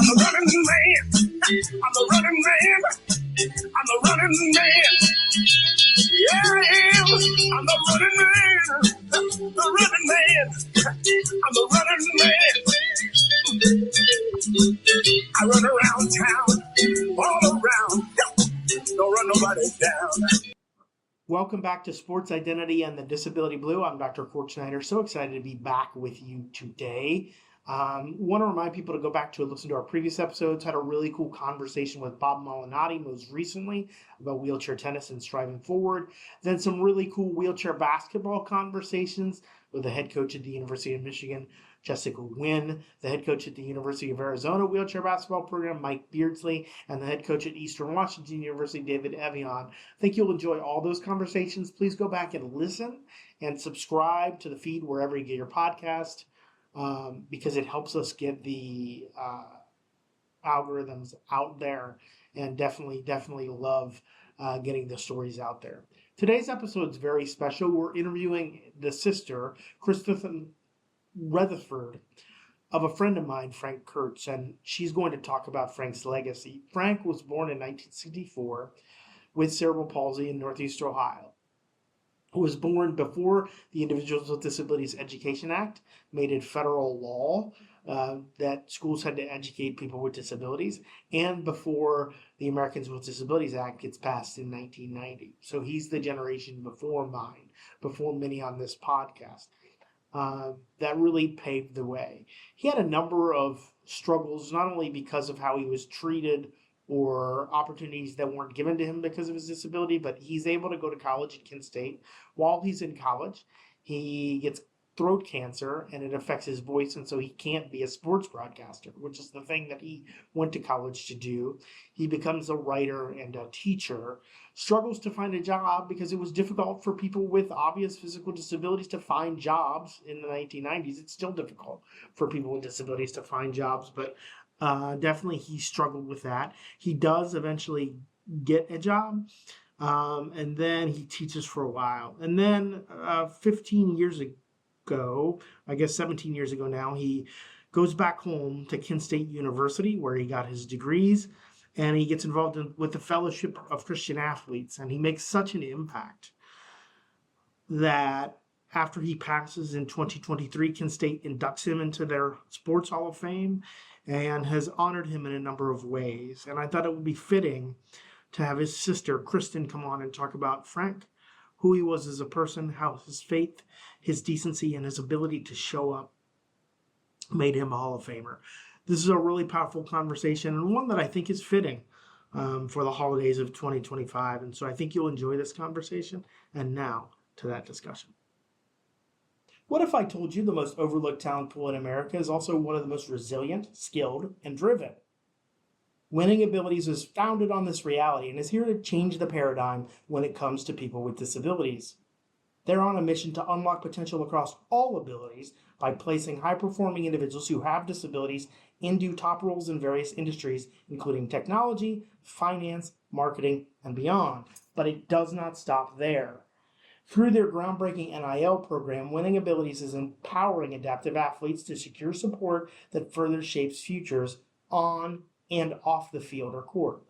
the running man. I'm the running man. I'm the running man. Yeah, I am. I'm the running man. The running man. I'm the running man. I run around town, all around. Don't run nobody down. Welcome back to Sports Identity and the Disability Blue. I'm Dr. Kurtz. So excited to be back with you today. Want to remind people to go back to listen to our previous episodes. Had a really cool conversation with Bob Molinati most recently about wheelchair tennis and striving forward. Then some really cool wheelchair basketball conversations with the head coach at the University of Michigan, Jessica Wynn, the head coach at the University of Arizona wheelchair basketball program, Mike Beardsley, and the head coach at Eastern Washington University, David Evian. I think you'll enjoy all those conversations. Please go back and listen and subscribe to the feed wherever you get your podcast, because it helps us get the algorithms out there, and definitely love getting the stories out there. Today's episode is very special. We're interviewing the sister, Kristin Retherford, of a friend of mine, Frank Kurtz, and she's going to talk about Frank's legacy. Frank was born in 1964 with cerebral palsy in Northeast Ohio. He was born before the Individuals with Disabilities Education Act made it federal law that schools had to educate people with disabilities, and before the Americans with Disabilities Act gets passed in 1990. So he's the generation before mine, before many on this podcast. That really paved the way. He had a number of struggles, not only because of how he was treated or opportunities that weren't given to him because of his disability, but he's able to go to college at Kent State. While he's in college, he gets throat cancer and it affects his voice, and so he can't be a sports broadcaster, which is the thing that he went to college to do. He becomes a writer and a teacher, struggles to find a job because it was difficult for people with obvious physical disabilities to find jobs in the 1990s. It's still difficult for people with disabilities to find jobs, but definitely he struggled with that. He does eventually get a job, and then he teaches for a while. And then 15 years ago, I guess 17 years ago now, he goes back home to Kent State University where he got his degrees, and he gets involved with the Fellowship of Christian Athletes, and he makes such an impact that after he passes in 2023, Kent State inducts him into their Sports Hall of Fame and has honored him in a number of ways. And I thought it would be fitting to have his sister, Kristin, come on and talk about Frank, who he was as a person, how his faith, his decency, and his ability to show up made him a Hall of Famer. This is a really powerful conversation, and one that I think is fitting for the holidays of 2025. And so I think you'll enjoy this conversation. And now to that discussion. What if I told you the most overlooked talent pool in America is also one of the most resilient, skilled, and driven? Winning Abilities is founded on this reality and is here to change the paradigm when it comes to people with disabilities. They're on a mission to unlock potential across all abilities by placing high-performing individuals who have disabilities into top roles in various industries, including technology, finance, marketing, and beyond. But it does not stop there. Through their groundbreaking NIL program, Winning Abilities is empowering adaptive athletes to secure support that further shapes futures on and off the field or court.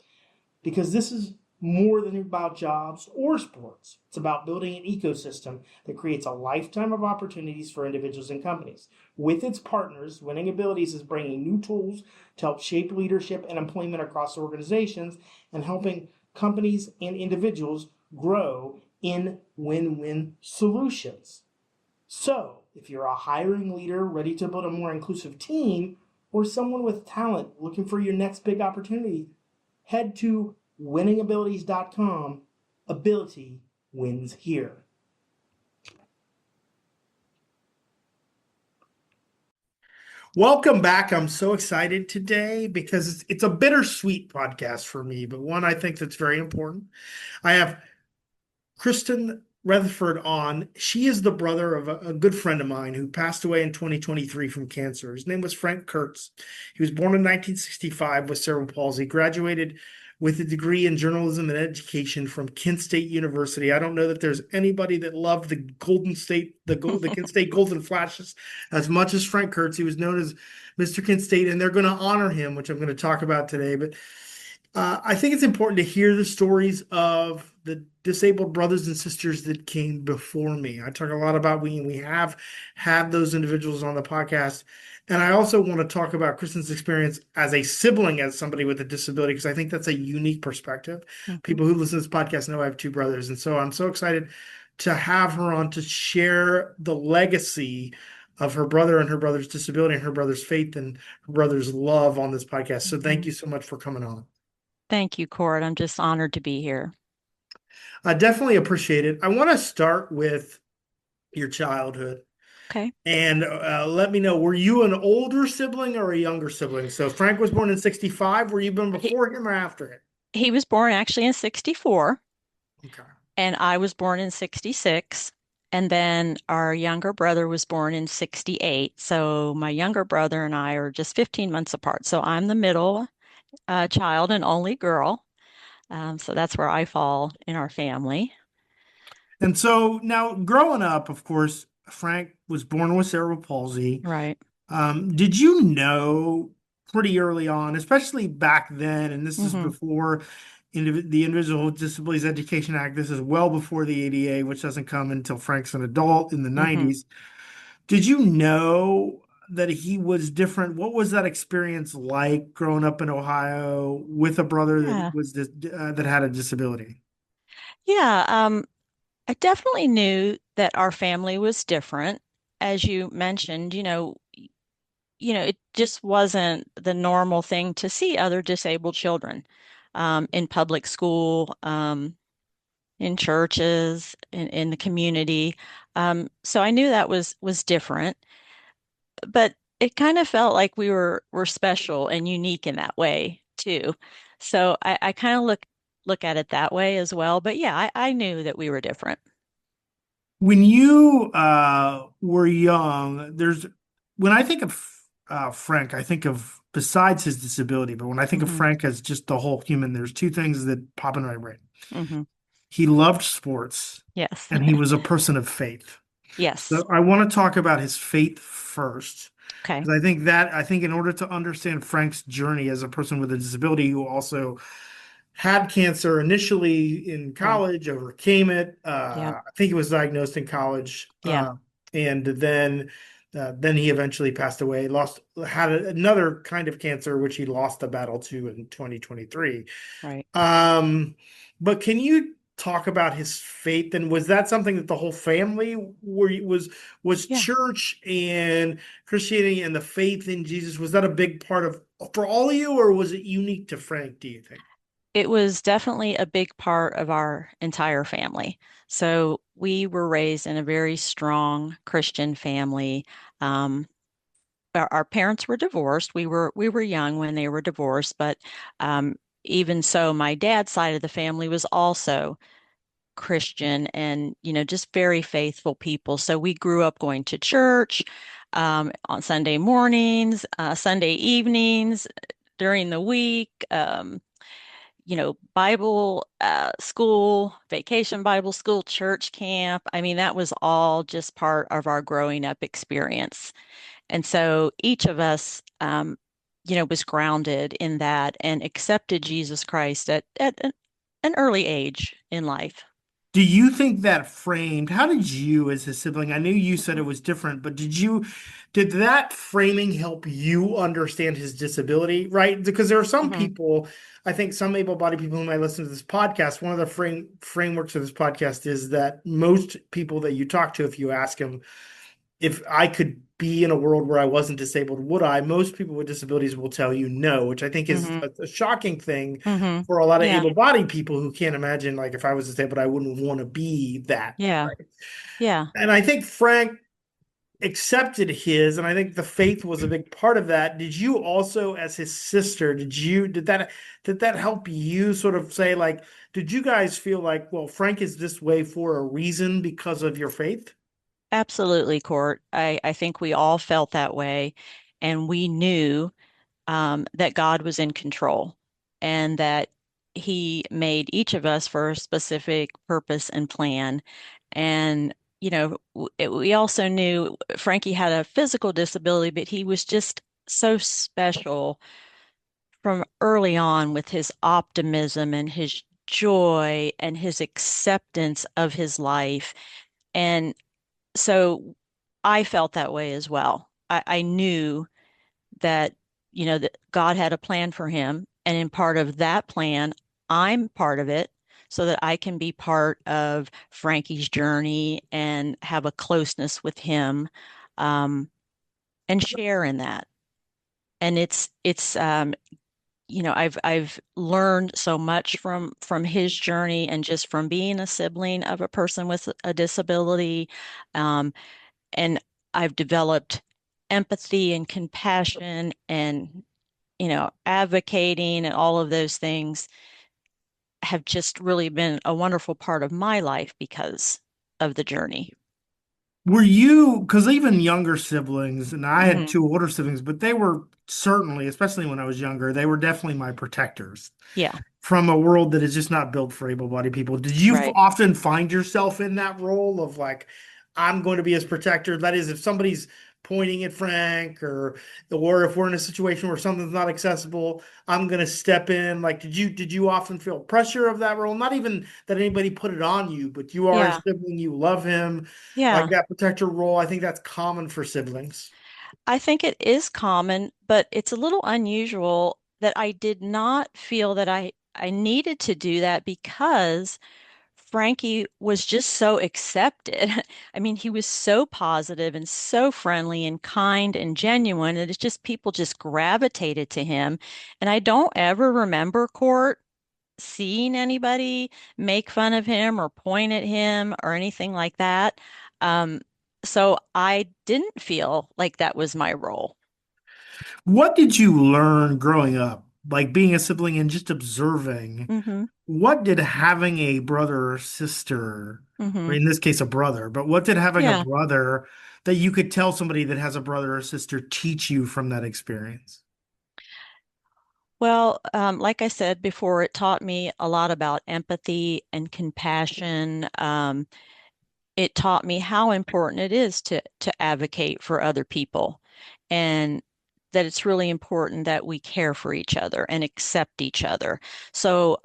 Because this is more than about jobs or sports. It's about building an ecosystem that creates a lifetime of opportunities for individuals and companies. With its partners, Winning Abilities is bringing new tools to help shape leadership and employment across organizations and helping companies and individuals grow in win-win solutions. So, if you're a hiring leader ready to build a more inclusive team, or someone with talent looking for your next big opportunity, head to winningabilities.com. Ability wins here. Welcome back. I'm so excited today because it's a bittersweet podcast for me, but one I think that's very important. I have Kristin Retherford on. She is the brother of a good friend of mine who passed away in 2023 from cancer. His name was Frank Kurtz. He was born in 1965 with cerebral palsy, graduated with a degree in journalism and education from Kent State University. I don't know that there's anybody that loved the the Kent State Golden Flashes as much as Frank Kurtz. He was known as Mr. Kent State, and they're going to honor him, which I'm going to talk about today. But I think it's important to hear the stories of the disabled brothers and sisters that came before me. I talk a lot about we have had those individuals on the podcast. And I also want to talk about Kristen's experience as a sibling, as somebody with a disability, because I think that's a unique perspective. Mm-hmm. People who listen to this podcast know I have two brothers. And so I'm so excited to have her on to share the legacy of her brother and her brother's disability and her brother's faith and her brother's love on this podcast. So thank you so much for coming on. Thank you, Court. I'm just honored to be here. I definitely appreciate it. I want to start with your childhood. Okay. And let me know, were you an older sibling or a younger sibling? So Frank was born in 65. Were you born before him or after it? He was born actually in 64, Okay. and I was born in 66. And then our younger brother was born in 68. So my younger brother and I are just 15 months apart. So I'm the middle child and only girl. So that's where I fall in our family. And so now growing up, of course, Frank was born with cerebral palsy. Right. Did you know pretty early on, especially back then, and this is Mm-hmm. before the Individual with Disabilities Education Act, this is well before the ADA, which doesn't come until Frank's an adult in the Mm-hmm. 90s. Did you know that he was different? What was that experience like growing up in Ohio with a brother that Yeah. that had a disability? Yeah. I definitely knew that our family was different. As you mentioned, it just wasn't the normal thing to see other disabled children in public school, in churches, in the community. So I knew that was different, but it kind of felt like we were special and unique in that way too. So I kind of look at it that way as well. But yeah, I knew that we were different. When you were young, when I think of Frank, I think of besides his disability, but when I think of Hmm. Frank as just the whole human, there's two things that pop in my brain. Hmm. He loved sports Yes. and he was a person of faith. Yes. So I want to talk about his faith first. Okay. Because I think in order to understand Frank's journey as a person with a disability who also had cancer initially in Right. college, overcame it. Yeah. I think he was diagnosed in college, Yeah. and then he eventually passed away. Had another kind of cancer which he lost the battle to in 2023. Right. But can you talk about his faith? And was that something that the whole family was Yeah. church and Christianity and the faith in Jesus? Was that a big part of for all of you, or was it unique to Frank, do you think? It was definitely a big part of our entire family. So we were raised in a very strong Christian family. Um, our parents were divorced. We were young when they were divorced, but um, even so, my dad's side of the family was also Christian and, just very faithful people. So we grew up going to church on Sunday mornings, Sunday evenings, during the week. Bible school, vacation Bible school, church camp. I mean, that was all just part of our growing up experience. And so each of us, was grounded in that and accepted Jesus Christ at an early age in life. Do you think that framed, how did you as a sibling, I knew you said it was different, but did that framing help you understand his disability, right? Because there are some Hmm. people, I think some able-bodied people who might listen to this podcast, one of the frameworks of this podcast is that most people that you talk to, if you ask them, if I could be in a world where I wasn't disabled, would I? Most people with disabilities will tell you no, which I think is Hmm. a shocking thing Hmm. for a lot of Yeah. able-bodied people who can't imagine, like, if I was disabled, I wouldn't want to be that. Yeah. Right. Yeah. And I think Frank accepted his, and I think the faith was a big part of that. Did you also, as his sister, did that help you sort of say, like, did you guys feel like, well, Frank is this way for a reason because of your faith? Absolutely, Court. I think we all felt that way, and we knew that God was in control and that he made each of us for a specific purpose and plan. And, we also knew Frankie had a physical disability, but he was just so special from early on with his optimism and his joy and his acceptance of his life. And so I felt that way as well. I knew that, that God had a plan for him. And in part of that plan, I'm part of it so that I can be part of Frankie's journey and have a closeness with him, and share in that. And I've learned so much from his journey and just from being a sibling of a person with a disability. Um, and I've developed empathy and compassion and, advocating and all of those things have just really been a wonderful part of my life because of the journey. Were you, because even younger siblings, and I had Hmm. two older siblings, but they were certainly, especially when I was younger, they were definitely my protectors Yeah, from a world that is just not built for able-bodied people. Did you right. often find yourself in that role of like, I'm going to be his protector? That is, if somebody's pointing at Frank, or if we're in a situation where something's not accessible, I'm going to step in. Like, did you often feel pressure of that role? Not even that anybody put it on you, but you are a Yeah, sibling, you love him, like yeah. that protector role. I think that's common for siblings. I think it is common, but it's a little unusual that I did not feel that I needed to do that because Frankie was just so accepted. I mean, he was so positive and so friendly and kind and genuine. And it's just people just gravitated to him. And I don't ever remember Court seeing anybody make fun of him or point at him or anything like that. Um, so I didn't feel like that was my role. What did you learn growing up, like being a sibling and just observing? Hmm. What did having a brother or sister, or Hmm. in this case, a brother, but what did having a Yeah. brother that you could tell somebody that has a brother or sister teach you from that experience? Well, like I said before, it taught me a lot about empathy and compassion. It taught me how important it is to advocate for other people, and that it's really important that we care for each other and accept each other. So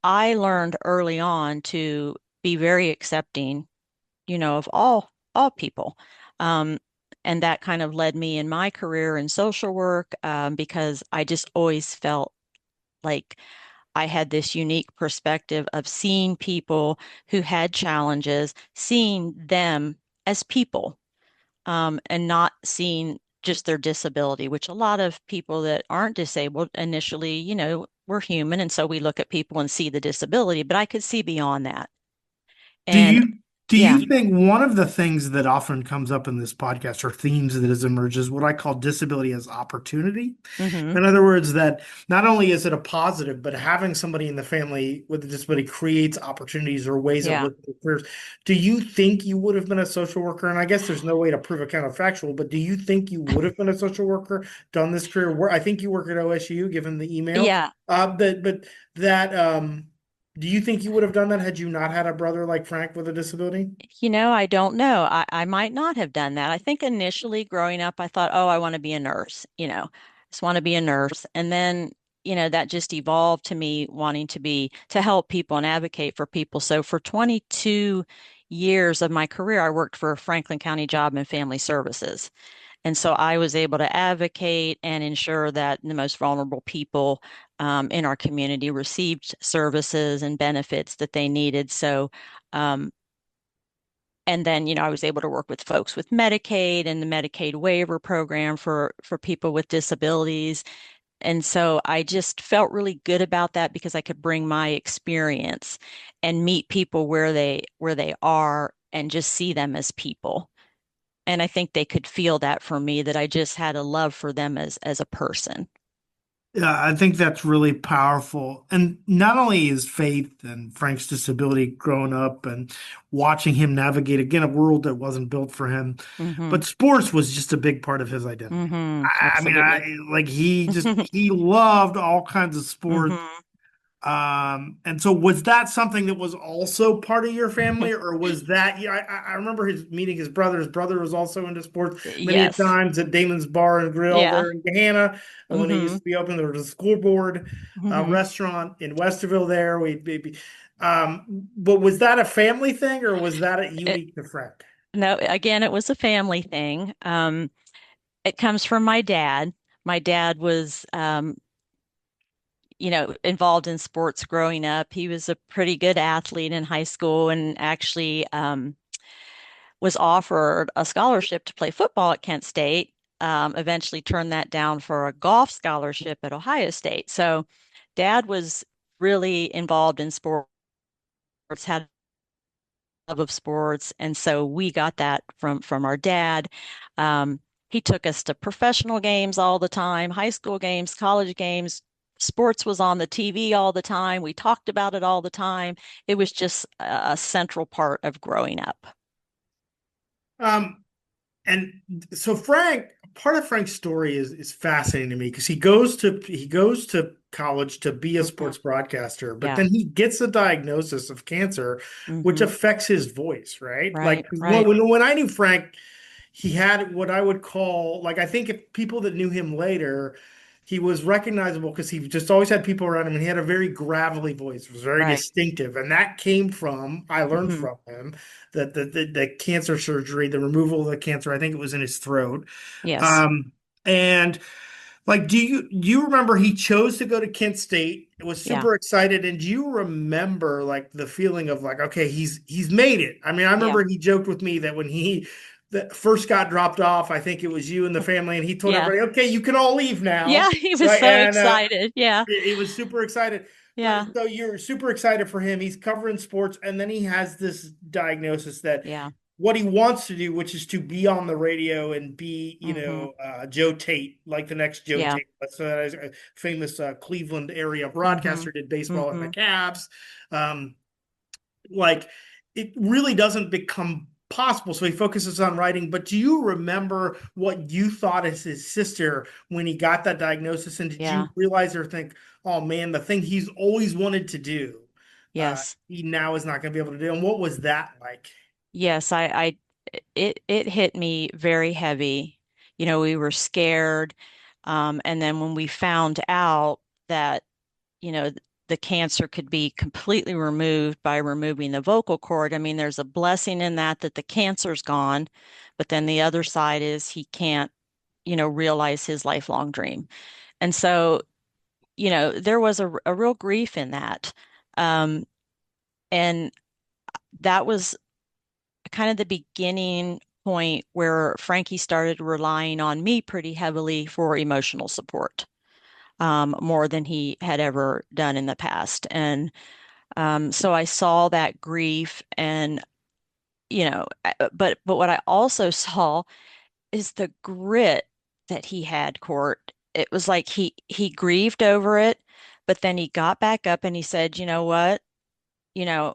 I learned early on to be very accepting, of all people. Um, and that kind of led me in my career in social work, because I just always felt like I had this unique perspective of seeing people who had challenges, seeing them as people, and not seeing just their disability, which a lot of people that aren't disabled initially, we're human. And so we look at people and see the disability, but I could see beyond that. Do And you do yeah. you think one of the things that often comes up in this podcast or themes that has emerged is what I call disability as opportunity? Hmm. In other words, that not only is it a positive, but having somebody in the family with a disability creates opportunities or ways of Yeah. looking at careers. Do you think you would have been a social worker? And I guess there's no way to prove a counterfactual, but do you think you would have been a social worker, done this career? Where I think you work at OSU, given the email. Yeah. But that do you think you would have done that had you not had a brother like Frank with a disability? I don't know. I might not have done that. I think initially growing up, I thought, oh, I want to be a nurse, just want to be a nurse. And then, that just evolved to me wanting to help people and advocate for people. So for 22 years of my career, I worked for Franklin County Job and Family Services. And so I was able to advocate and ensure that the most vulnerable people, in our community received services and benefits that they needed. So, um, and then, I was able to work with folks with Medicaid and the Medicaid waiver program for people with disabilities. And so I just felt really good about that because I could bring my experience and meet people where they are and just see them as people. And I think they could feel that for me, that I just had a love for them as a person. Yeah, I think that's really powerful. And not only is faith and Frank's disability growing up and watching him navigate again a world that wasn't built for him, Hmm. but sports was just a big part of his identity. Hmm. I mean, Absolutely. I like he loved all kinds of sports. Hmm. And so was that something that was also part of your family, or was that, yeah, I remember meeting his brother. His brother was also into sports many a Yes. times at Damon's Bar and Grill Yeah. there in Gahanna. And when it used Hmm. to be open, there was a scoreboard Hmm. restaurant in Westerville there. But was that a family thing, or was that a It, unique to Frank? no, again, it was a family thing. It comes from my dad. My dad was, involved in sports growing up. He was a pretty good athlete in high school and actually was offered a scholarship to play football at Kent State. Eventually turned that down for a golf scholarship at Ohio State. So dad was really involved in sports, had a love of sports, and so we got that from our dad. Um, he took us to professional games all the time, high school games, college games. Sports was on the TV all the time. We talked about it all the time. It was just a central part of growing up. Um, And so part of Frank's story is fascinating to me because he goes to college to be a Mhm. sports broadcaster, but Yeah. then he gets a diagnosis of cancer, which Hmm. affects his voice, right? Like Right, right. when I knew Frank, he had what I would call, like, I think if people that knew him later, he was recognizable because he just always had people around him and he had a very gravelly voice. It was very Right. distinctive. And that came from, I learned Hmm. from him that the cancer surgery, the removal of the cancer, I think it was in his throat. Yes. Um, and like, do you remember he chose to go to Kent State? Was Yeah. super excited, and do you remember like the feeling of like, okay, he's made it? I mean, I Yeah. remember he joked with me that when he first got dropped off, I think it was you and the family, and he told Yeah. everybody, okay, you can all leave Yeah. now, He was right? so And excited. Yeah. he was super excited. Yeah. So you're super excited for him. He's covering sports, and then he has this diagnosis that Yeah. what he wants to do, which is to be on the radio and be, Hmm. Joe Tate, like the next Joe Yeah. Tate. That's a famous Cleveland area Hmm. broadcaster, did baseball at the Hmm. Cavs. Um, like it really doesn't become possible. So he focuses on writing. But do you remember what you thought as his sister when he got that diagnosis? And did you Yeah. realize or think, oh man, the thing he's always wanted to do, Yes. he now is not going to be able to do? And what was that like? Yes. It hit me very heavy. We were scared. And then when we found out that, you know, the cancer could be completely removed by removing the vocal cord. I mean, there's a blessing in that the cancer's gone, but then the other side is he can't, realize his lifelong dream. And so, there was a real grief in that. Um, and that was kind of the beginning point where Frankie started relying on me pretty heavily for emotional support, more than he had ever done in the past. And so I saw that grief and, but what I also saw is the grit that he had, Court. It was like he grieved over it, but then he got back up and he said, you know what? You know,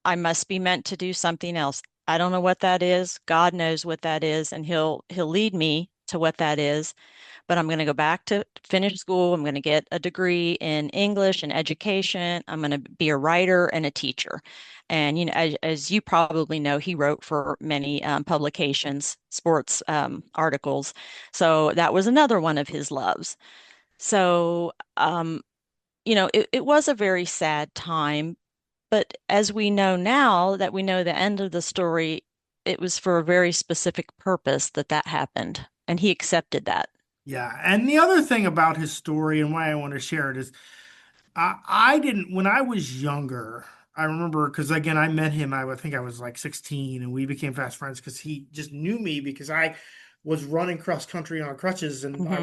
I must be meant to do something else. I don't know what that is. God knows what that is, and he'll lead me to what that is. But I'm going to go back to finish school. I'm going to get a degree in English and education. I'm going to be a writer and a teacher. And as you probably know, he wrote for many publications, sports articles. So that was another one of his loves. So it was a very sad time, but as we know now that we know the end of the story, it was for a very specific purpose that happened, and he accepted that. Yeah. And the other thing about his story and why I want to share it is I didn't, when I was younger, I remember because again, I met him, I would think I was like 16 and we became fast friends because he just knew me because I was running cross country on crutches and Hmm.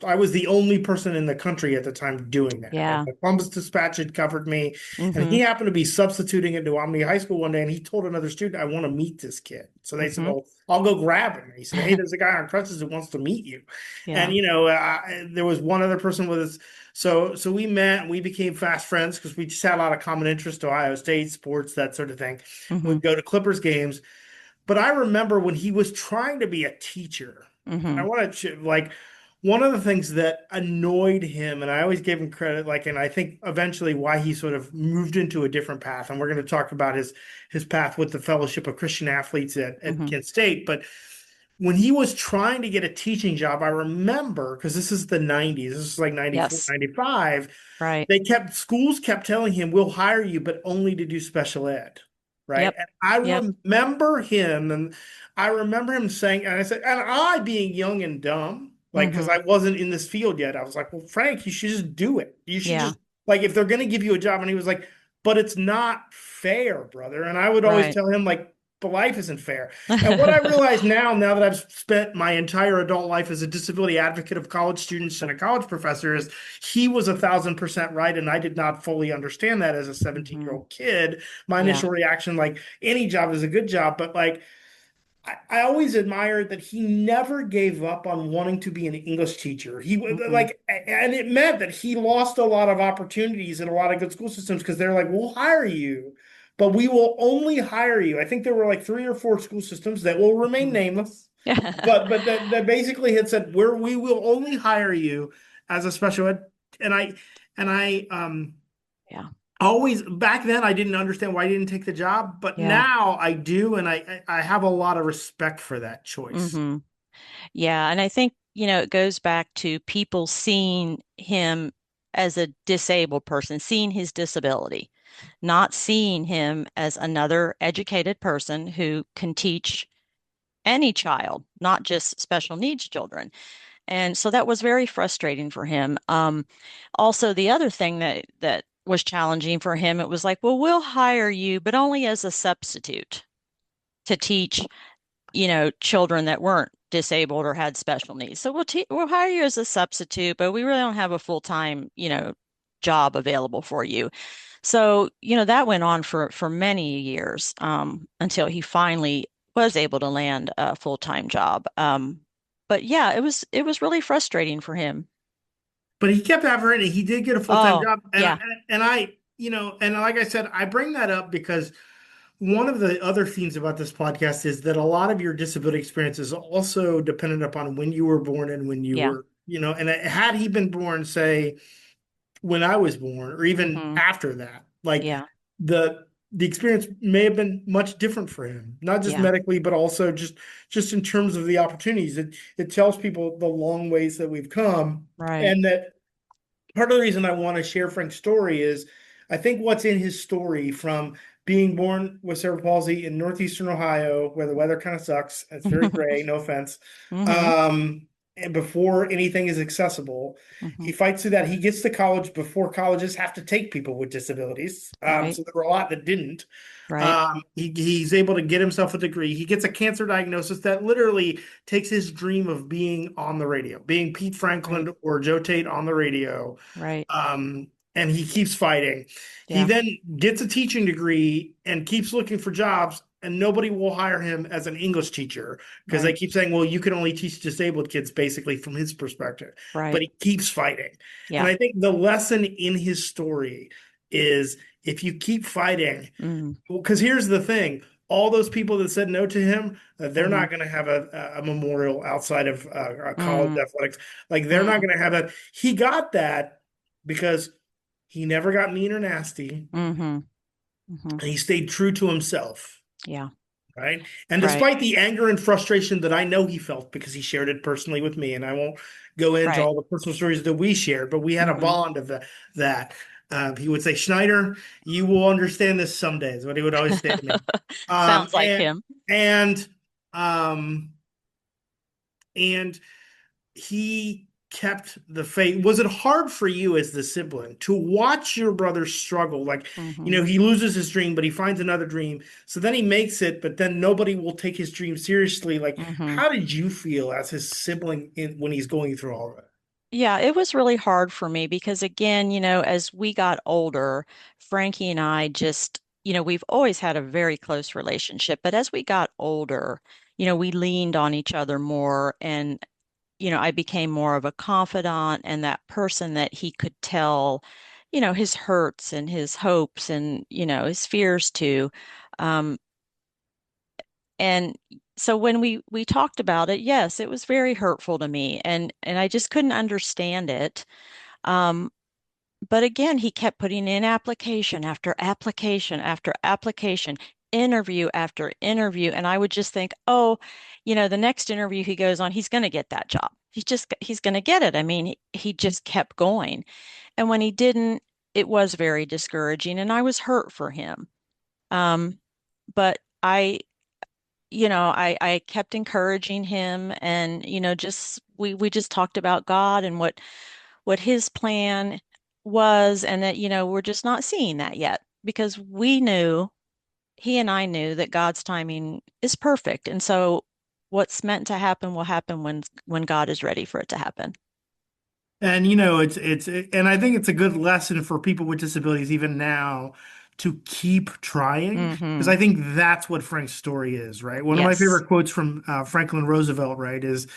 I was the only person in the country at the time doing that. Like Yeah. the Columbus Dispatch had covered me and he Hmm. happened to be substituting into Omni High School one day and he told another student, I want to meet this kid. So they said, Hmm. well, I'll go grab him. And he said, hey, there's a guy on crutches that wants to meet you. And, Yeah. there was one other person with us. So we met and we became fast friends because we just had a lot of common interest, Ohio State, sports, that sort of thing. Hmm. We'd go to Clippers games. But I remember when he was trying to be a teacher, I Hmm. want to like one of the things that annoyed him, and I always gave him credit, like, and I think eventually why he sort of moved into a different path, and we're going to talk about his path with the Fellowship of Christian Athletes at Hmm. Kent State. But when he was trying to get a teaching job, I remember, because this is the 90s, this is like 94, Yes. 95. Right. Schools kept telling him, we'll hire you, but only to do special ed. Right. Yep. And I Yep. remember him, and I remember him saying, and I said, and I being young and dumb, like, because Hmm. I wasn't in this field yet, I was like, well, Frank, you should just do it. You should Yeah. just, like, if they're going to give you a job. And he was like, but it's not fair, brother. And I would always Right. tell him, like, but life isn't fair. And what I realize now that I've spent my entire adult life as a disability advocate of college students and a college professor, is he was 1,000% right. And I did not fully understand that as a 17-year Hmm. old kid. My Yeah. initial reaction, like, any job is a good job, but like, I always admired that he never gave up on wanting to be an English teacher. He Hmm. like, and it meant that he lost a lot of opportunities in a lot of good school systems because they're like, we'll hire you, but we will only hire you. I think there were like 3 or 4 school systems that will remain Hmm. nameless, Yeah. but that basically had said, we will only hire you as a special ed. And I Yeah. always, back then I didn't understand why I didn't take the job, but Yeah. now I do, and I have a lot of respect for that choice. Hmm. Yeah. And I think, it goes back to people seeing him as a disabled person, seeing his disability, not seeing him as another educated person who can teach any child, not just special needs children. And so that was very frustrating for him. Also, the other thing that was challenging for him, it was like, well, we'll hire you, but only as a substitute to teach, children that weren't disabled or had special needs. So we'll hire you as a substitute, but we really don't have a full-time, job available for you. So, that went on for many years, until he finally was able to land a full-time job. But yeah, it was really frustrating for him. But he kept after it, and he did get a full-time Oh, job. yeah. And I, and like I said, I bring that up because one of the other themes about this podcast is that a lot of your disability experience is also dependent upon when you were born and when you Yeah. were, and had he been born, say, when I was born, or even Hmm. after that, like, Yeah. the experience may have been much different for him, not just Yeah. medically, but also just in terms of the opportunities. It tells people the long ways that we've come, Right. and that part of the reason I want to share Frank's story is I think what's in his story, from being born with cerebral palsy in northeastern Ohio, where the weather kind of sucks, it's very gray, no offense, Hmm. um, and before anything is accessible, Hmm. he fights through that. He gets to college before colleges have to take people with disabilities. Right. So there were a lot that didn't. Right. He's able to get himself a degree. He gets a cancer diagnosis that literally takes his dream of being on the radio, being Pete Right. Franklin or Joe Tate on the radio. Right. And he keeps fighting. He Yeah. then gets a teaching degree and keeps looking for jobs, and nobody will hire him as an English teacher because they Right. keep saying, well, you can only teach disabled kids, basically, from his perspective. But Right. he keeps fighting. And Yeah. I think the lesson in his story is, if you keep fighting, Mm. because here's the thing, all those people that said no to him, they're Hmm. not going to have a memorial outside of college Mm. athletics. Like, they're not Mm. going to have that. He got that because he never got mean or nasty. Hmm. Hmm. And he stayed true to himself. Yeah. Right. And Right. despite the anger and frustration that I know he felt, because he shared it personally with me, and I won't go into Right. all the personal stories that we shared, but we had a Hmm. bond of that. He would say, Schneider, you will understand this someday, is what he would always say to me. Um, Sounds like and, him. and, um, and he kept the faith. Was it hard for you as the sibling to watch your brother struggle? Like, Hmm. he loses his dream, but he finds another dream. So then he makes it, but then nobody will take his dream seriously. Like, Hmm. how did you feel as his sibling when he's going through all of it? Yeah, it was really hard for me because, again, as we got older, Frankie and I just, we've always had a very close relationship, but as we got older, we leaned on each other more, and, I became more of a confidant and that person that he could tell, his hurts and his hopes and, his fears to. Um, and so when we talked about it, yes, it was very hurtful to me, and I just couldn't understand it. Um, but again, he kept putting in application after application after application, interview after interview, and I would just think, oh, the next interview he goes on, he's going to get that job. He's going to get it. I mean, he just kept going. And when he didn't, it was very discouraging, and I was hurt for him. Um, but I kept encouraging him, and just we just talked about God and what his plan was, and that we're just not seeing that yet, because he and I knew that God's timing is perfect, and so what's meant to happen will happen when God is ready for it to happen. And and I think it's a good lesson for people with disabilities even now to keep trying, because Hmm. I think that's what Frank's story is, right? One of my Yes. favorite quotes from Franklin Roosevelt, right, is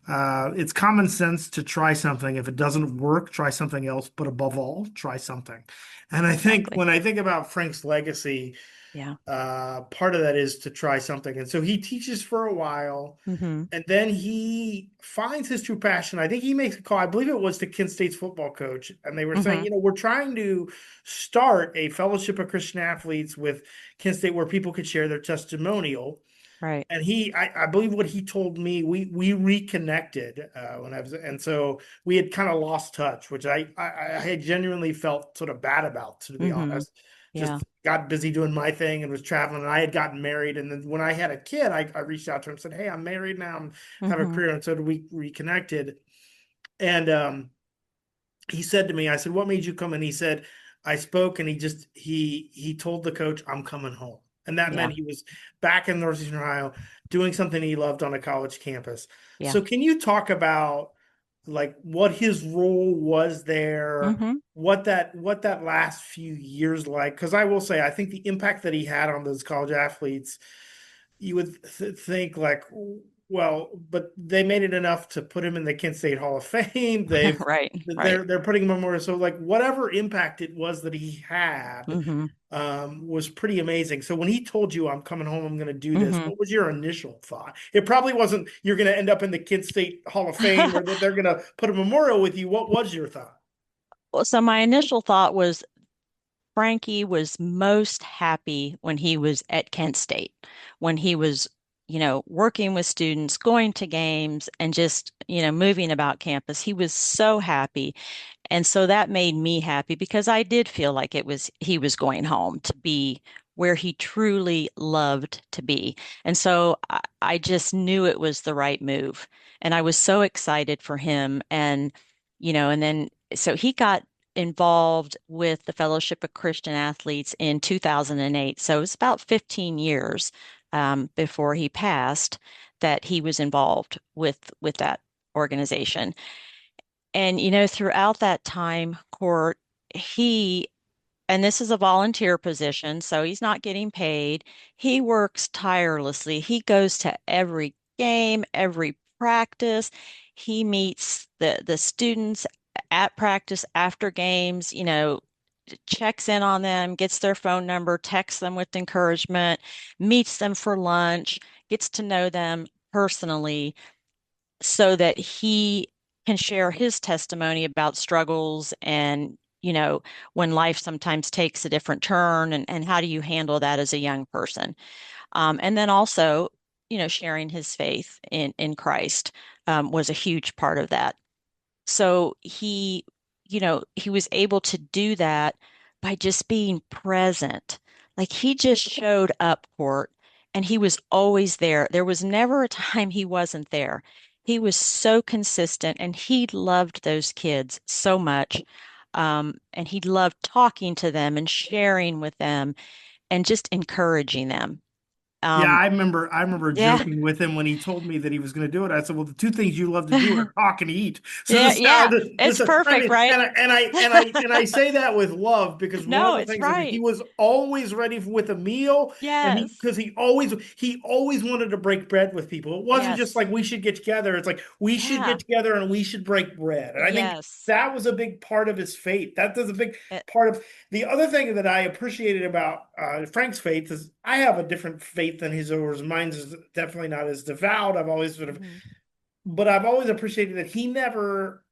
it's common sense to try something. If it doesn't work, try something else, but above all, try something. And I think Exactly. when I think about Frank's legacy, Yeah. part of that is to try something. And so he teaches for a while, Hmm. and then he finds his true passion. I think he makes a call. I believe it was to Kent State's football coach. And they were saying, Hmm. we're trying to start a fellowship of Christian athletes with Kent State where people could share their testimonial. Right. And I believe what he told me, we reconnected when I was, and so we had kind of lost touch, which I had genuinely felt sort of bad about, to be Hmm. honest. Yeah. Just got busy doing my thing and was traveling, and I had gotten married. And then when I had a kid, I reached out to him and said, "Hey, I'm married now. I'm have a Hmm. career." And so we reconnected. And he said to me, I said, "What made you come?" And he said, "I spoke," and he told the coach, "I'm coming home." And that Yeah. meant he was back in Northeastern Ohio doing something he loved on a college campus. Yeah. So can you talk about like what his role was there, Hmm. what that last few years like? Because I will say, I think the impact that he had on those college athletes, you would think like, well, but they made it enough to put him in the Kent State Hall of Fame. They've Right. Right. they're putting him on more. So like whatever impact it was that he had Hmm. was pretty amazing. So when he told you, "I'm coming home, I'm going to do this," Hmm. what was your initial thought? It probably wasn't you're going to end up in the Kent State Hall of Fame or that they're going to put a memorial with you. What was your thought? Well, so my initial thought was Frankie was most happy when he was at Kent State, when he was, working with students, going to games, and just, moving about campus. He was so happy. And so that made me happy because I did feel like he was going home to be where he truly loved to be. And so I just knew it was the right move. And I was so excited for him. And then so he got involved with the Fellowship of Christian Athletes in 2008. So it was about 15 years before he passed that he was involved with that organization. And throughout that time, Court, he, and this is a volunteer position, so he's not getting paid. He works tirelessly. He goes to every game, every practice. He meets the students at practice after games, checks in on them, gets their phone number, texts them with encouragement, meets them for lunch, gets to know them personally so that he can share his testimony about struggles and, when life sometimes takes a different turn, and how do you handle that as a young person? And then also, sharing his faith in Christ was a huge part of that. So he was able to do that by just being present. Like he just showed up, Court, and he was always there. There was never a time he wasn't there. He was so consistent, and he loved those kids so much. And he loved talking to them and sharing with them and just encouraging them. Yeah, Um, I remember yeah. joking with him when he told me that he was going to do it. I said, "Well, the two things you love to do are talk and eat." So Yeah, this yeah. this It's I perfect, mean, right? and I say that with love, because one of No, the it's things that he right. was always ready with a meal, and he Yes. because he always wanted to break bread with people. It wasn't just Yes. like we should get together. It's like we should Yeah. get together and we should break bread. And I think Yes. that was a big part of his faith. That was a big It, part of the other thing that I appreciated about Frank's faith is I have a different faith faith and his mind is definitely not as devout. I've always sort of, Hmm. but I've always appreciated that he never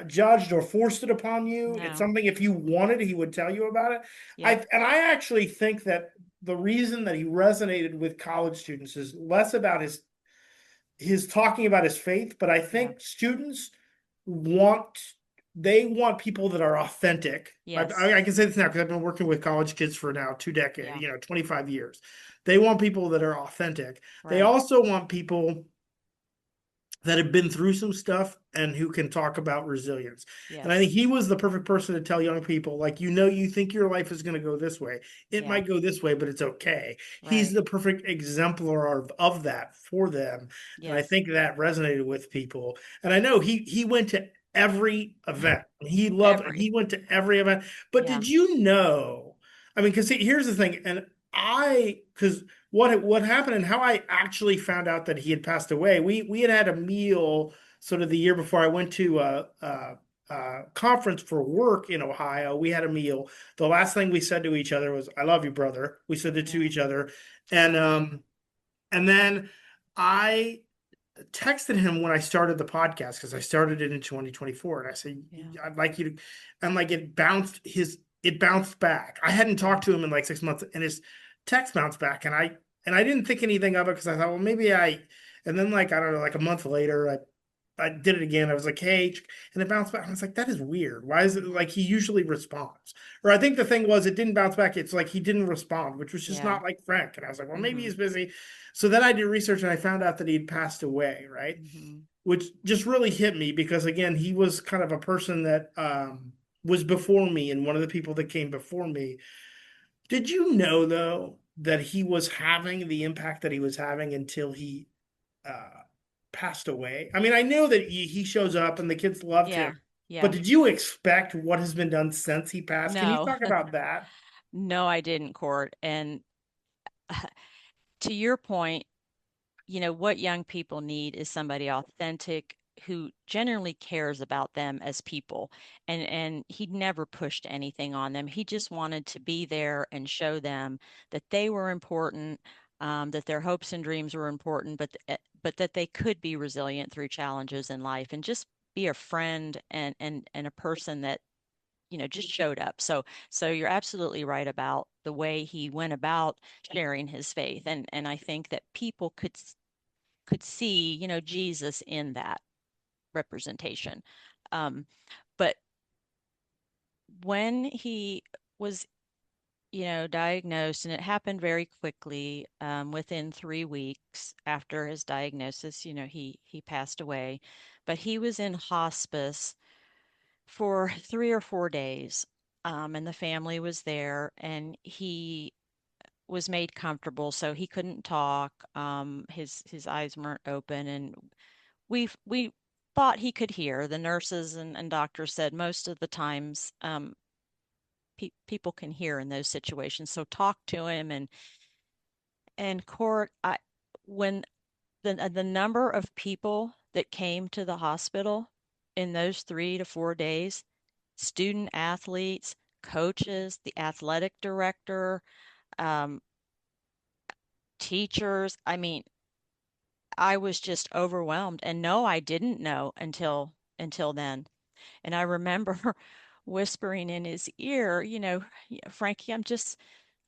judged or forced it upon you. It's No. something if you wanted, he would tell you about it. Yep. I actually think that the reason that he resonated with college students is less about his talking about his faith, but I Yeah. think students want they want people that are authentic. Yes. I can say this now because I've been working with college kids for now 2 decades, Yeah. 25 years. They want people that are authentic. They Right. also want people that have been through some stuff and who can talk about resilience. And I think Yes. he was the perfect person to tell young people, like, you think your life is going to go this way. It Yeah. might go this way, but it's okay. He's Right. the perfect exemplar of that for them. And I Yes. think that resonated with people. And I know he went to every event. Every. He went to every event. But Yeah. did you know? I mean, because here's the thing, and because what happened and how I actually found out that he had passed away. We had a meal sort of the year before I went to a conference for work in Ohio. We had a meal. The last thing we said to each other was, "I love you, brother." We said it to Yeah. each other, and then I texted him when I started the podcast because I started it in 2024, and I said, Yeah. "I'd like you to," and like it bounced back. I hadn't Yeah. talked to him in like 6 months, and his text bounced back, and I didn't think anything of it because I thought, well, and then like I don't know, like a month later, I did it again. I was like, hey, and it bounced back. I was like, that is weird. Why is it Hmm. like he usually responds? Or I think the thing was it didn't bounce back. It's like he didn't respond, which was just Yeah. not like Frank. And I was like, well, maybe Hmm. he's busy. So then I did research and I found out that he'd passed away, right? Hmm. Which just really hit me because again, he was kind of a person that was before me and one of the people that came before me. Did you know though that he was having the impact that he was having until he uh, passed away? I mean, I know that he shows up and the kids loved him, Yeah. but Yeah. did you expect what has been done since he passed? Can you No. talk about that? No, I didn't, Court. And to your point, what young people need is somebody authentic who genuinely cares about them as people. And he never pushed anything on them. He just wanted to be there and show them that they were important, that their hopes and dreams were important, but that they could be resilient through challenges in life and just be a friend and a person that just showed up. So you're absolutely right about the way he went about sharing his faith. And I think that people could see, Jesus in that representation. Um, but when he was, diagnosed, and it happened very quickly, within 3 weeks after his diagnosis, he passed away. But he was in hospice for 3 or 4 days. And the family was there, and he was made comfortable, so he couldn't talk. His eyes weren't open, and we thought he could hear. The nurses and doctors said most of the times people can hear in those situations. So talk to him, and Court, when the number of people that came to the hospital in those 3 to 4 days, student athletes, coaches, the athletic director, um, teachers. I mean, I was just overwhelmed. And no, I didn't know until then. And I remember whispering in his ear, Frankie, I'm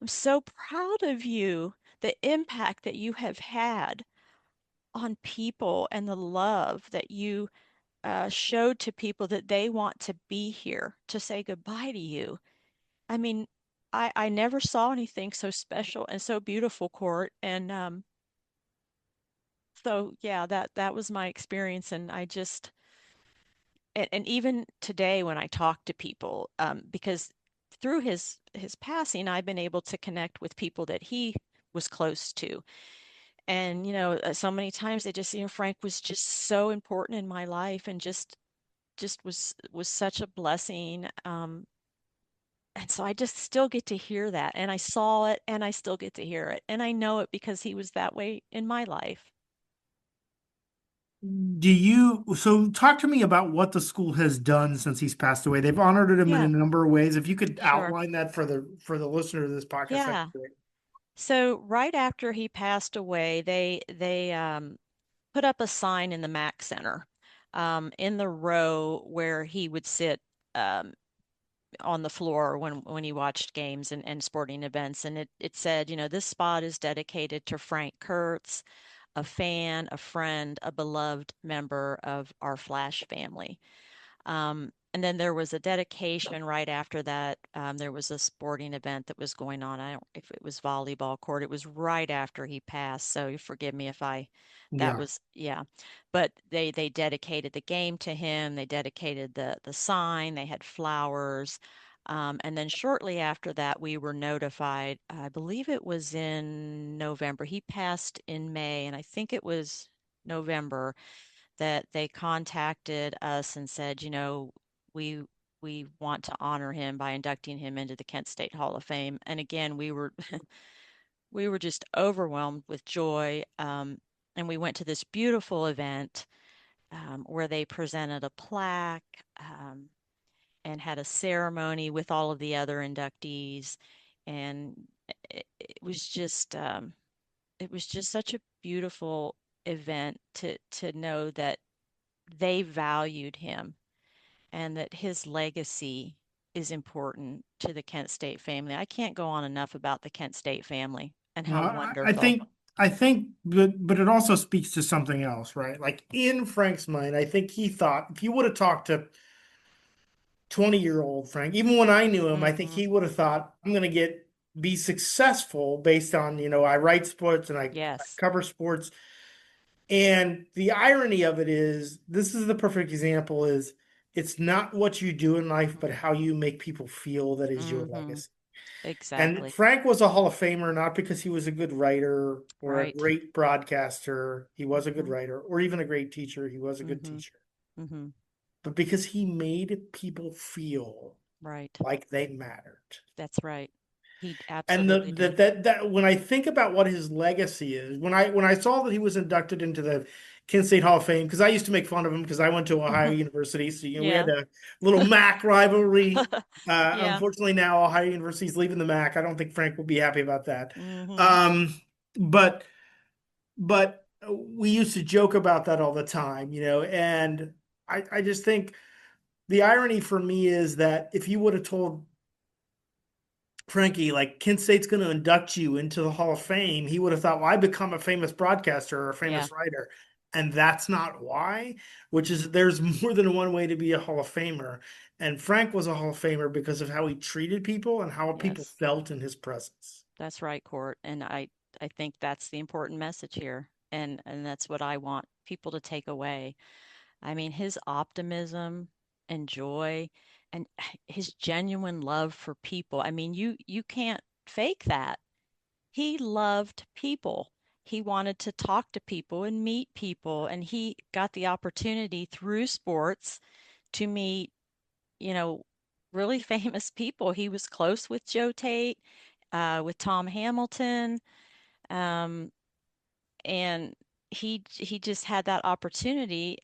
so proud of you, the impact that you have had on people and the love that you showed to people that they want to be here to say goodbye to you. I mean, I never saw anything so special and so beautiful, Court. And so yeah, that was my experience. And I just and even today when I talk to people, because through his passing, I've been able to connect with people that he was close to. And so many times they just, Frank was just so important in my life, and just was such a blessing. And so I just still get to hear that, and I saw it, and I still get to hear it, and I know it because he was that way in my life. So talk to me about what the school has done since he's passed away. They've honored him in a Yeah, number of ways. If you could sure. outline that for the listener of this podcast, that'd Yeah. be great. So right after he passed away, they put up a sign in the Mac Center, in the row where he would sit, um, on the floor when he watched games and sporting events, and it said, this spot is dedicated to Frank Kurtz, a fan, a friend, a beloved member of our Flash family. And then there was a dedication right after that. There was a sporting event that was going on. I don't know if it was volleyball court. It was right after he passed, so you forgive me if that Yeah. was, yeah. But they dedicated the game to him. They dedicated the sign. They had flowers. And then shortly after that, we were notified. I believe it was in November. He passed in May, and I think it was November that they contacted us and said, we we want to honor him by inducting him into the Kent State Hall of Fame. And again, we were we were just overwhelmed with joy. And we went to this beautiful event, where they presented a plaque, and had a ceremony with all of the other inductees. And it was just such a beautiful event to know that they valued him and that his legacy is important to the Kent State family. I can't go on enough about the Kent State family and how Well, I wonderful. think but it also speaks to something else, right? Like in Frank's mind, I think he thought if you would have talked to 20-year-old Frank, even when I knew him, I think Mm-hmm. he would have thought, I'm gonna be successful based on, I write sports and I Yes. cover sports. And the irony of it is, this is the perfect example, is it's not what you do in life, but how you make people feel that is your Mm-hmm. legacy. And Exactly. Frank was a Hall of Famer, not because he was a good writer or a Right. great broadcaster. He was a good Mm-hmm. writer, or even a great teacher. He was a good Mm-hmm. teacher. Mm-hmm. But because he made people feel Right. like they mattered. That's right. He And absolutely did. that when I think about what his legacy is, when I saw that he was inducted into the Kent State Hall of Fame, because I used to make fun of him because I went to Ohio University, so we had Yeah. a little MAC rivalry. Yeah. Unfortunately, now Ohio University is leaving the MAC. I don't think Frank will be happy about that. Mm-hmm. Um, but we used to joke about that all the time, and I just think the irony for me is that if you would have told Frankie, like Kent State's going to induct you into the Hall of Fame, he would have thought, well, I become a famous broadcaster or a Yeah. famous writer. And that's not why, which is there's more than one way to be a Hall of Famer. And Frank was a Hall of Famer because of how he treated people and how people Yes. felt in his presence. That's right, Court. And I think that's the important message here. And that's what I want people to take away. I mean, his optimism and joy and his genuine love for people. I mean, you can't fake that. He loved people. He wanted to talk to people and meet people, and he got the opportunity through sports to meet, you know, really famous people. He was close with Joe Tate, with Tom Hamilton, um, and he just had that opportunity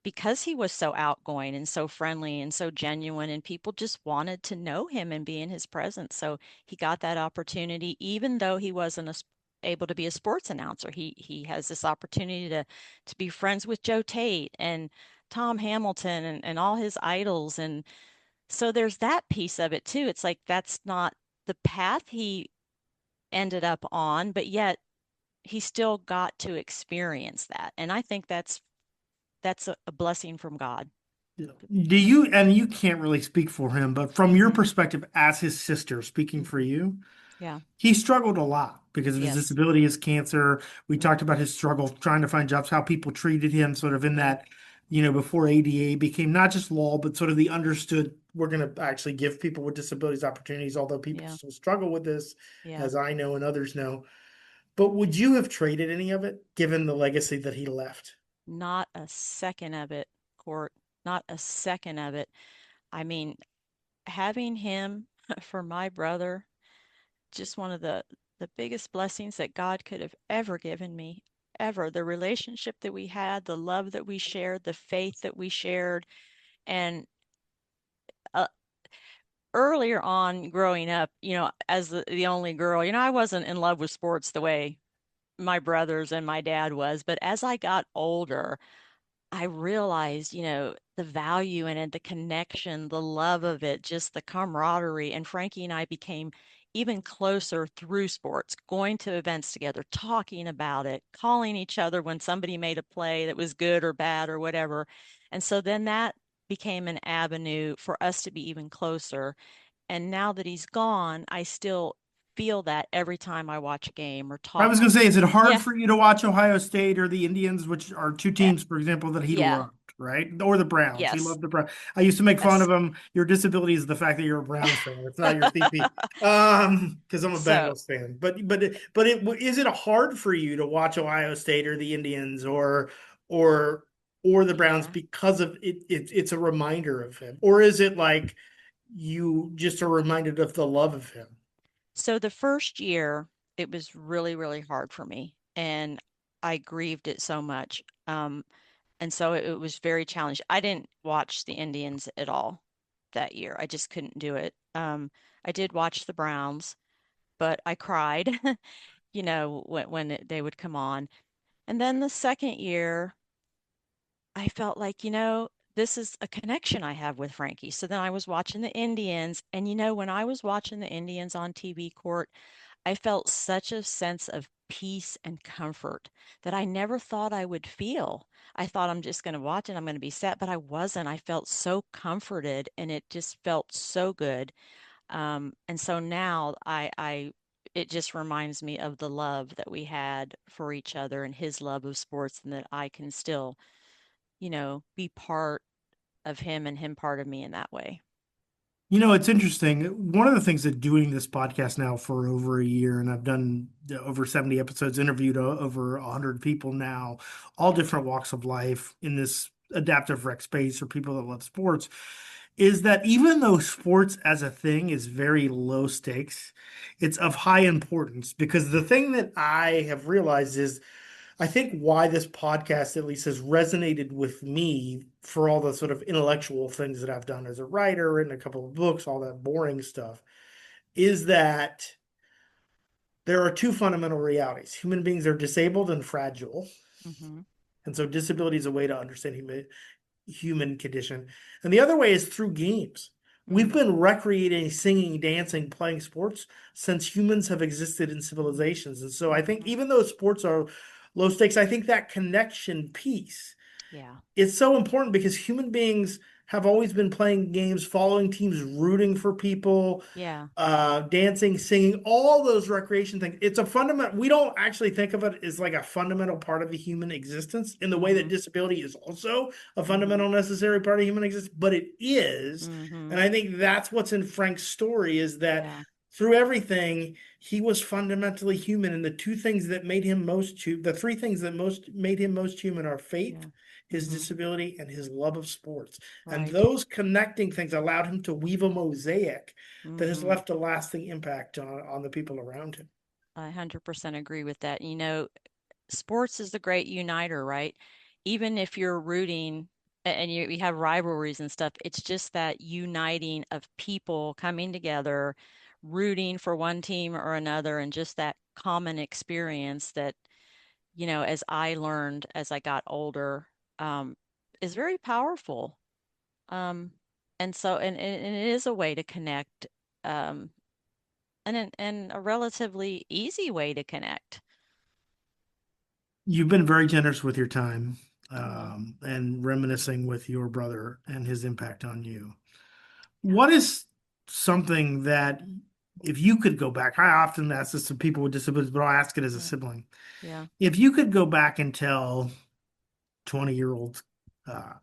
because he was so outgoing and so friendly and so genuine, and people just wanted to know him and be in his presence. So he got that opportunity, even though he wasn't able to be a sports announcer. He has this opportunity to be friends with Joe Tate and Tom Hamilton and all his idols. And so there's that piece of it too. It's like that's not the path he ended up on, but yet he still got to experience that. And I think that's a blessing from God. Do you, and you can't really speak for him, but from your Mm-hmm. perspective as his sister, speaking for Mm-hmm. you, Yeah. he struggled a lot because of his Yes. disability, his cancer. We talked Mm-hmm. about his struggle trying to find jobs, how people treated him sort of in Yeah. that, before ADA became not just law, but sort of the understood we're going to actually give people with disabilities opportunities, although people Yeah. still struggle with this, Yeah. as I know and others know. But would you have traded any of it given the legacy that he left? Not a second of it, Court. Not a second of it. I mean, having him for my brother, just one of the biggest blessings that God could have ever given me. Ever. The relationship that we had, the love that we shared, the faith that we shared, and uh, earlier on growing up, as the only girl, I wasn't in love with sports the way my brothers and my dad was. But as I got older, I realized, the value in it, the connection, the love of it, just the camaraderie. And Frankie and I became even closer through sports, going to events together, talking about it, calling each other when somebody made a play that was good or bad or whatever. And so then that became an avenue for us to be even closer. And now that he's gone, I still feel that every time I watch a game or I talk was going to to say, is it hard yeah, for you to watch Ohio State or the Indians, which are two eh, teams, for example, that he yeah, loved, right? Or the Browns. He yes, loved the Browns. I used to make fun of yes. him. Your disability is the fact that you're a Browns fan. It's not your CP. Because I'm a So, Bengals fan. Is it hard for you to watch Ohio State or the Indians or or the Browns yeah. because of it, it's a reminder of him? Or is it like you just are reminded of the love of him? So the first year, it was really, really hard for me, and I grieved it so much. And so it was very challenging. I didn't watch the Indians at all that year. I just couldn't do it. I did watch the Browns, but I cried, when they would come on. And then the second year, I felt like, this is a connection I have with Frankie. So then I was watching the Indians, and when I was watching the Indians on TV court, I felt such a sense of peace and comfort that I never thought I would feel. I thought I'm just going to watch it, I'm going to be sad, but I wasn't. I felt so comforted, and it just felt so good. And so now it just reminds me of the love that we had for each other and his love of sports, and that I can still, be part of him and him part of me in that way. It's interesting. One of the things that doing this podcast now for over a year, and I've done over 70 episodes, interviewed over 100 people now, all Yeah. different walks of life in this adaptive rec space or people that love sports, is that even though sports as a thing is very low stakes, it's of high importance because the thing that I have realized is I think why this podcast at least has resonated with me for all the sort of intellectual things that I've done as a writer, written a couple of books, all that boring stuff, is that there are two fundamental realities. Human beings are disabled and fragile. Mm-hmm. And so disability is a way to understand human condition. And the other way is through games. We've Mm-hmm. been recreating, singing, dancing, playing sports since humans have existed in civilizations. And so I think Mm-hmm. even though sports are low stakes, I think that connection piece Yeah. it's so important because human beings have always been playing games, following teams, rooting for people, Yeah. dancing, singing, all those recreation things. It's a fundamental, we don't actually think of it as like a fundamental part of the human existence in the way that Mm-hmm. disability is also a Mm-hmm. fundamental necessary part of human existence, but it is. Mm-hmm. And I think that's what's in Frank's story is that Yeah. through everything, he was fundamentally human. And the three things that most made him most human are faith, Yeah. his Mm-hmm. disability, and his love of sports. And Right. those connecting things allowed him to weave a mosaic that has Mm-hmm. left a lasting impact on the people around him. I 100% agree with that. Sports is the great uniter, right? Even if you're rooting and you have rivalries and stuff, it's just that uniting of people coming together, rooting for one team or another, and just that common experience that, as I learned as I got older, um, is very powerful. Um, and it is a way to connect, um, and a relatively easy way to connect. You've been very generous with your time Oh, and reminiscing with your brother and his impact on you. What is something that, if you could go back, I often ask this to people with disabilities, but I'll ask it as a yeah, sibling. yeah, If you could go back and tell 20-year-old, uh,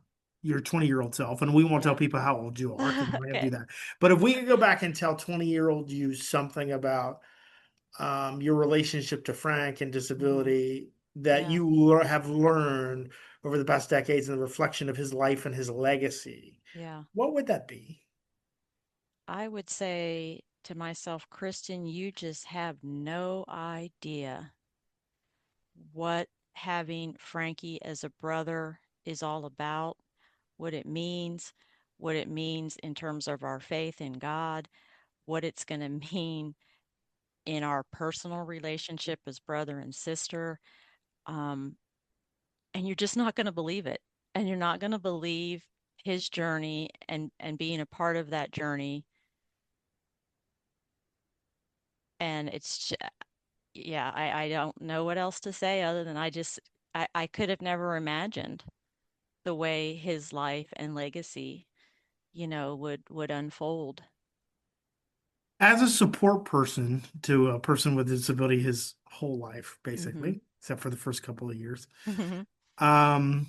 your 20-year-old self, and we won't tell yeah. people how old you are because we're not going to Okay. do that. But if we could go back and tell 20-year-old you something about your relationship to Frank and Hmm. disability that Yeah, you have learned over the past decades and the reflection of his life and his legacy, yeah. what would that be? I would say to myself, Kristen, you just have no idea what having Frankie as a brother is all about, what it means. what it means in terms of our faith in God, what it's going to mean in our personal relationship as brother and sister. Um, and you're just not going to believe it. And you're not going to believe his journey and being a part of that journey. And yeah, I don't know what else to say other than I could have never imagined the way his life and legacy, would unfold. As a support person to a person with a disability his whole life, Mm-hmm. basically, except for the first couple of years, um,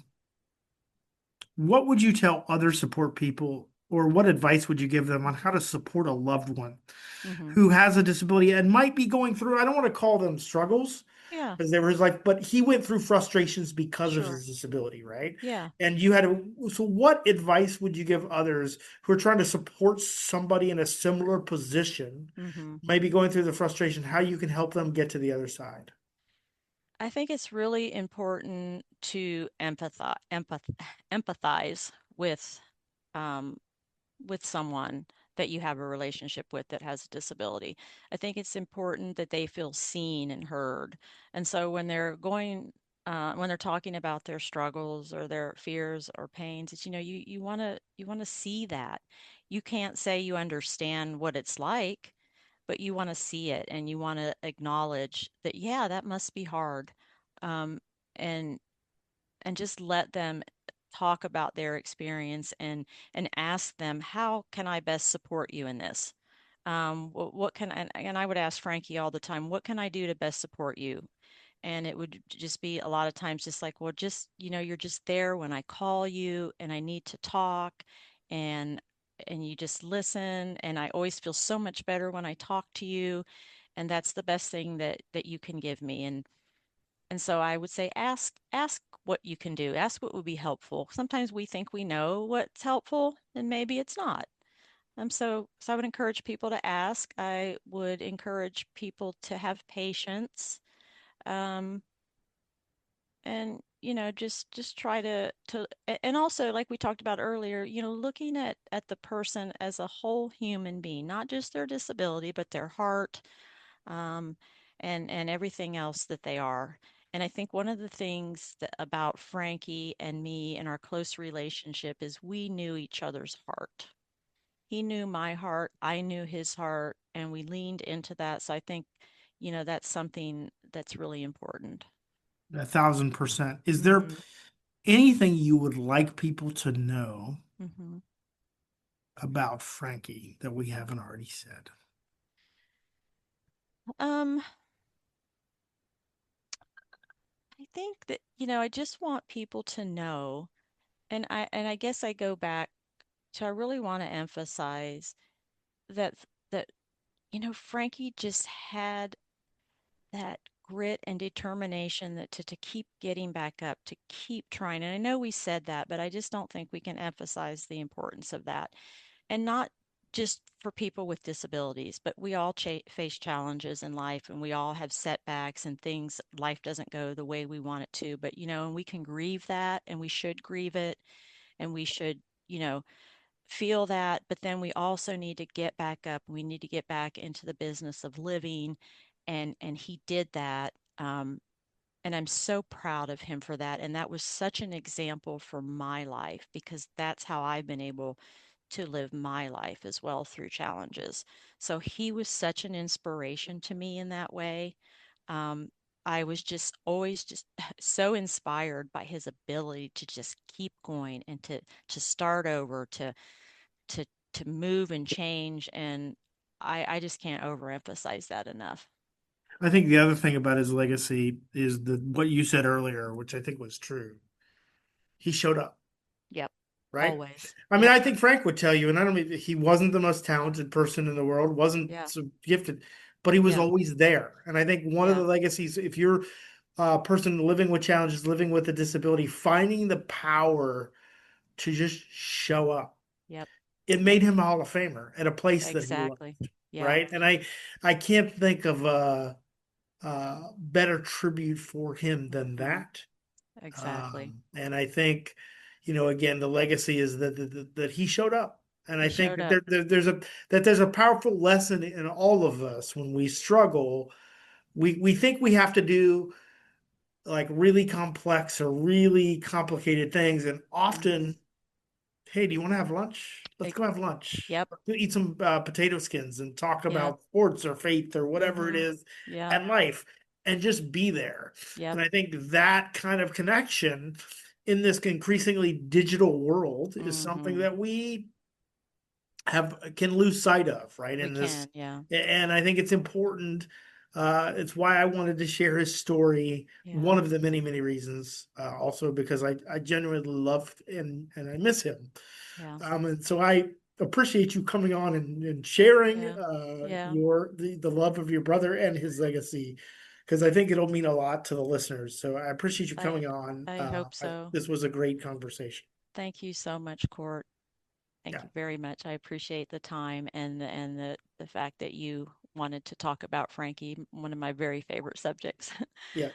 what would you tell other support people, or what advice would you give them on how to support a loved one Mm-hmm. who has a disability and might be going through, I don't want to call them struggles, Yeah, because there was like, but he went through frustrations because of sure. his disability, right? Yeah. And you had to, so what advice would you give others who are trying to support somebody in a similar position, Mm-hmm. maybe going through the frustration, how you can help them get to the other side? I think it's really important to empathize um, with someone that you have a relationship with that has a disability. I think it's important that they feel seen and heard. And so when they're talking about their struggles or their fears or pains, it's, you want to see that. You can't say you understand what it's like, but you want to see it and you want to acknowledge that, yeah, that must be hard. Um, and and just let them talk about their experience and ask them, how can I best support you in this? What can and I would ask Frankie all the time, what can I do to best support you? And it would just be a lot of times just like, well, just, you're just there when I call you and I need to talk, and you just listen, and I always feel so much better when I talk to you, and that's the best thing that you can give me. And so I would say, ask what you can do. Ask what would be helpful. Sometimes we think we know what's helpful, and maybe it's not. So I would encourage people to ask. I would encourage people to have patience, um, and just try and also, like we talked about earlier, looking at the person as a whole human being, not just their disability, but their heart, um, and everything else that they are. And I think one of the things about Frankie and me and our close relationship is we knew each other's heart. He knew my heart, I knew his heart, and we leaned into that. So I think, that's something that's really important. 1,000%. Is there Mm-hmm. anything you would like people to know Mm-hmm. about Frankie that we haven't already said? Um, I think that, I just want people to know, and I guess I go back to, I really want to emphasize that Frankie just had that grit and determination that to keep getting back up, to keep trying. And I know we said that, but I just don't think we can emphasize the importance of that. And not just for people with disabilities, but we all face challenges in life, and we all have setbacks and things. Life doesn't go the way we want it to, but and we can grieve that, and we should grieve it, and we should, you know, feel that, but then we also need to get back up. We need to get back into the business of living, and he did that. And I'm so proud of him for that. And that was such an example for my life, because that's how I've been able to live my life as well, through challenges. So he was such an inspiration to me in that way. Um, I was just always just so inspired by his ability to just keep going and to start over, to to move and change, and I just can't overemphasize that enough. I think the other thing about his legacy is the what you said earlier, which I think was true. He showed up, Yep, right? always. I mean, Yep, I think Frank would tell you, and I don't mean he wasn't the most talented person in the world, wasn't yeah, so gifted, but he was yeah, always there. And I think one of the yeah, legacies, if you're a person living with challenges, living with a disability, finding the power to just show up, yep, it yep, made him a Hall of Famer at a place that he loved, exactly. Yeah, right? And I can't think of a better tribute for him than hmm, that. exactly. And I think, again, the legacy is that he showed up. And I He think showed that up. there's a powerful lesson in all of us when we struggle. We think we have to do like really complex or really complicated things, and often, hey, do you want to have lunch? Let's It, go have lunch. yep. Let's eat some potato skins and talk Yeah. about sports or faith or whatever it Mm-hmm. is Yeah. and life, and just be there. Yep. And I think that kind of connection in this increasingly digital world is something Mm-hmm. that we can lose sight of, right? We In this, can. Yeah. and I think it's important. It's why I wanted to share his story. Yeah. One of the many, many reasons. Also because I genuinely love and I miss him. Yeah. And so I appreciate you coming on and sharing Yeah. Yeah. the love of your brother and his legacy, because I think it'll mean a lot to the listeners. So I appreciate you I coming on. I hope so. This was a great conversation. Thank you so much, Court. Thank Yeah. you very much. I appreciate the time and the fact that you wanted to talk about Frankie, one of my very favorite subjects. Yes.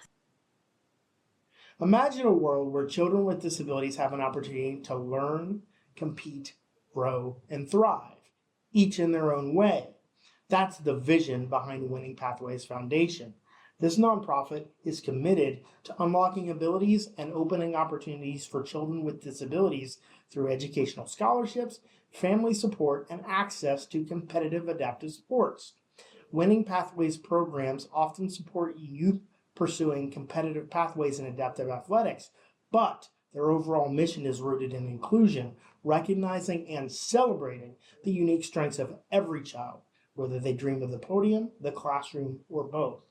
Imagine a world where children with disabilities have an opportunity to learn, compete, grow, and thrive, each in their own way. That's the vision behind Winning Pathways Foundation. This nonprofit is committed to unlocking abilities and opening opportunities for children with disabilities through educational scholarships, family support, and access to competitive adaptive sports. Winning Pathways programs often support youth pursuing competitive pathways in adaptive athletics, but their overall mission is rooted in inclusion, recognizing and celebrating the unique strengths of every child, whether they dream of the podium, the classroom, or both.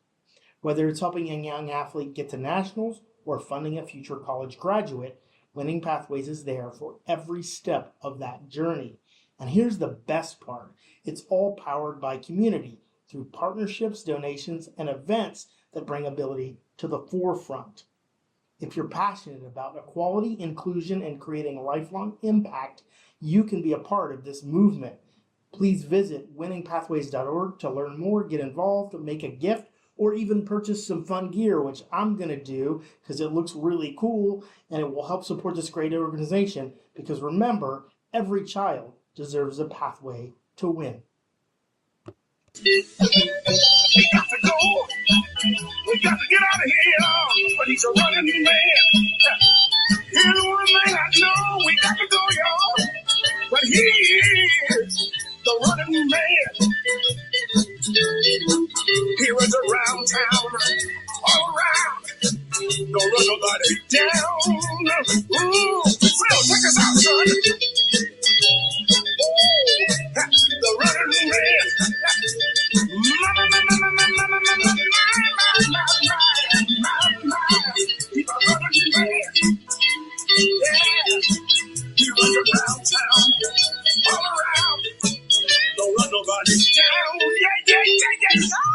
Whether it's helping a young athlete get to nationals or funding a future college graduate, Winning Pathways is there for every step of that journey. And here's the best part, it's all powered by community through partnerships, donations, and events that bring ability to the forefront. If you're passionate about equality, inclusion, and creating lifelong impact, you can be a part of this movement. Please visit winningpathways.org to learn more, get involved, make a gift, or even purchase some fun gear, which I'm going to do because it looks really cool and it will help support this great organization. Because remember, every child deserves a pathway to win. We got to go. We got to get out of here. But he's a running man. Here's one thing I know. We got to go, y'all. But he is the running man. He runs around town, all around. Don't run nobody down. Ooh, Phil, check us out, son. The running man. He's a running man. Yeah, he runs around town, all around. Don't run nobody down. Yeah.